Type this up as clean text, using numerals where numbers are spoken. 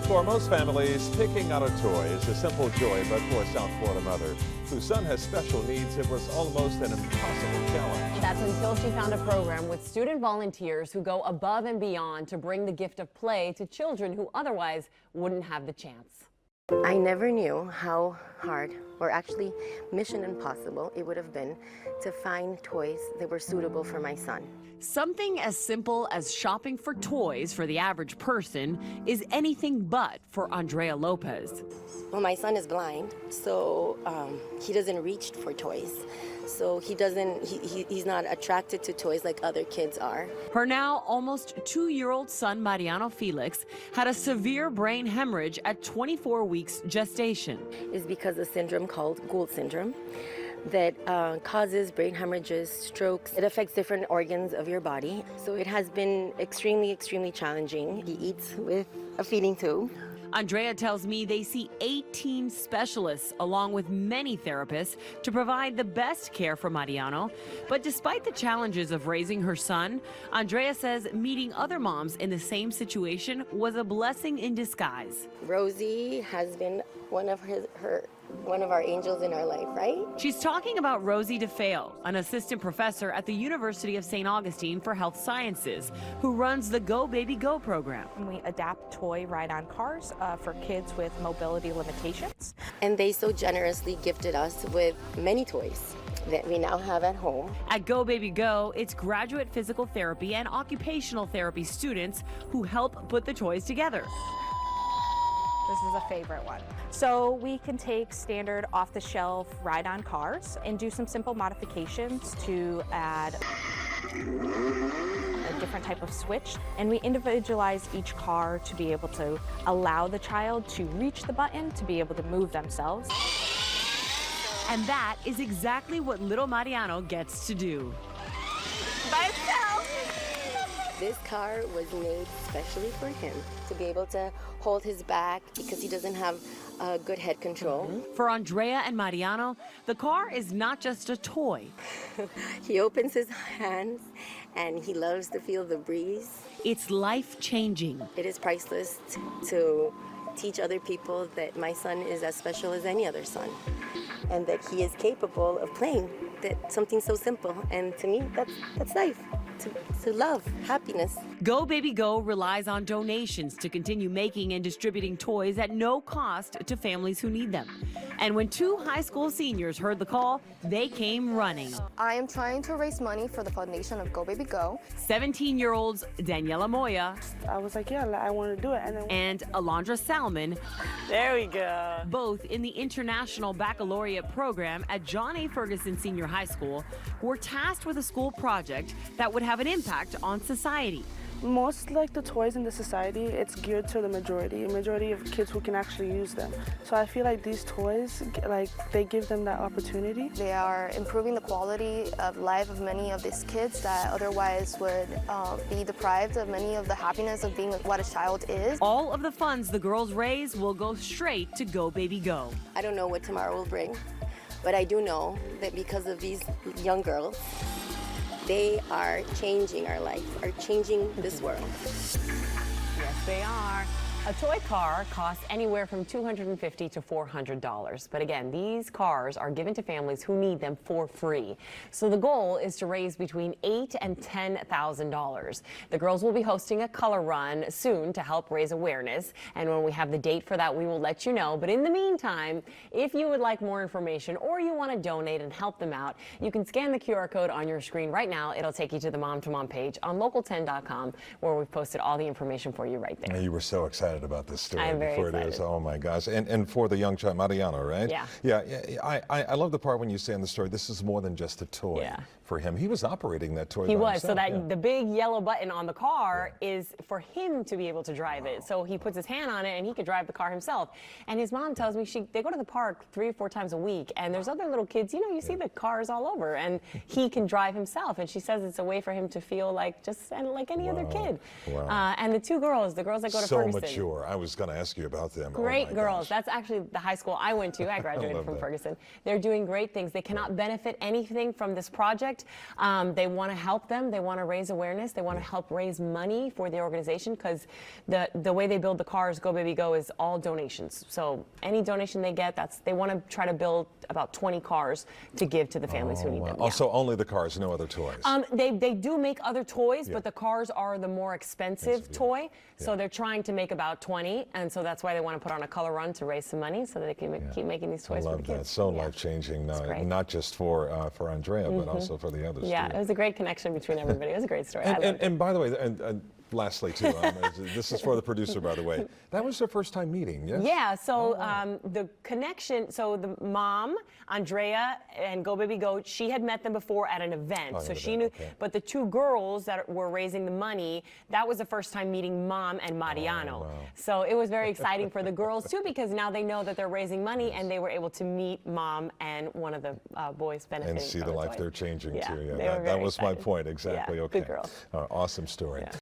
For most families, picking out a toy is a simple joy, but for a South Florida mother whose son has special needs, it was almost an impossible challenge. That's until she found a program with student volunteers who go above and beyond to bring the gift of play to children who otherwise wouldn't have the chance. I never knew how hard, or actually mission impossible, it would have been to find toys that were suitable for my son. Something as simple as shopping for toys for the average person is anything but for Andrea Lopez. Well, my son is blind, so he doesn't reach for toys. So he's not attracted to toys like other kids are. Her now almost 2-year-old son, Mariano Felix, had a severe brain hemorrhage at 24 weeks gestation. It's because of a syndrome called Gould syndrome that causes brain hemorrhages, strokes. It affects different organs of your body. So it has been extremely, extremely challenging. He eats with a feeding tube. Andrea tells me they see 18 specialists along with many therapists to provide the best care for Mariano. But despite the challenges of raising her son, Andrea says meeting other moms in the same situation was a blessing in disguise. Rosie has been one of our angels in our life, right? She's talking about Rosie DeFeo, an assistant professor at the University of St. Augustine for Health Sciences, who runs the Go Baby Go program. We adapt toy ride-on cars for kids with mobility limitations. And they so generously gifted us with many toys that we now have at home. At Go Baby Go, it's graduate physical therapy and occupational therapy students who help put the toys together. This is a favorite one. So we can take standard off-the-shelf ride-on cars and do some simple modifications to add a different type of switch. And we individualize each car to be able to allow the child to reach the button to be able to move themselves. And that is exactly what little Mariano gets to do. By itself. This car was made especially for him to be able to hold his back because he doesn't have good head control. For Andrea and Mariano, the car is not just a toy. He opens his hands and he loves to feel the breeze. It's life-changing. It is priceless to teach other people that my son is as special as any other son and that he is capable of playing that something so simple. And to me, that's life. To love, happiness. Go Baby Go relies on donations to continue making and distributing toys at no cost to families who need them. And when 2 high school seniors heard the call, they came running. I am trying to raise money for the foundation of Go Baby Go. 17-year-olds Daniela Moya. I was like, yeah, I want to do it. And Alondra Salmon. There we go. Both in the International Baccalaureate program at John A. Ferguson Senior High School were tasked with a school project that would have an impact on society. Most like the toys in the society, it's geared to the majority of kids who can actually use them. So I feel like these toys, like they give them that opportunity. They are improving the quality of life of many of these kids that otherwise would be deprived of many of the happiness of being what a child is. All of the funds the girls raise will go straight to Go Baby Go. I don't know what tomorrow will bring, but I do know that because of these young girls, they are changing our life, are changing this world. Yes, they are. A toy car costs anywhere from $250 to $400. But again, these cars are given to families who need them for free. So the goal is to raise between $8,000 and $10,000. The girls will be hosting a color run soon to help raise awareness. And when we have the date for that, we will let you know. But in the meantime, if you would like more information or you want to donate and help them out, you can scan the QR code on your screen right now. It'll take you to the Mom to Mom page on local10.com, where we've posted all the information for you right there. You were so excited about this story before it is. Oh my gosh. And for the young child, Mariano, right? Yeah. Yeah. I love the part when you say in the story, this is more than just a toy for him. He was operating that toy. He by was. himself. So that the big yellow button on the car is for him to be able to drive it. So he puts his hand on it and he could drive the car himself. And his mom tells me they go to the park 3 or 4 times a week, and there's other little kids, you see the cars all over, and he can drive himself. And she says it's a way for him to feel like just like any other kid. Wow. And the 2 girls, the girls that go to so Ferguson. mature. sure. I was going to ask you about them. Great Oh, my girls. gosh. That's actually the high school I went to. I graduated love from that. Ferguson. They're doing great things. They cannot benefit anything from this project. They want to help them. They want to raise awareness. They want to help raise money for the organization because the way they build the cars, Go Baby Go, is all donations. So any donation they get, they want to try to build about 20 cars to give to the families who need them. Yeah. Also, only the cars, no other toys. They do make other toys, but the cars are the more expensive toy. So they're trying to make about 20, and so that's why they want to put on a color run to raise some money so that they can keep making these toys I for love the kids. that. So life-changing, not just for Andrea, but also for the others. Yeah, too. it was a great connection between everybody. It was a great story. And by the way, and lastly, too, this is for the producer, by the way. That was their first time meeting, yes? Yeah, so the connection, so the mom, Andrea, and Go Baby Go, she had met them before at an event. So she knew, but the two girls that were raising the money, that was the first time meeting Mom and Mariano. Wow. So it was very exciting for the girls, too, because now they know that they're raising money, and they were able to meet Mom and one of the boys benefiting And see from the the life toy. they're changing, Yeah, too. they were That very was my excited. point, exactly. Yeah, Okay. good girls. Awesome story. Yeah.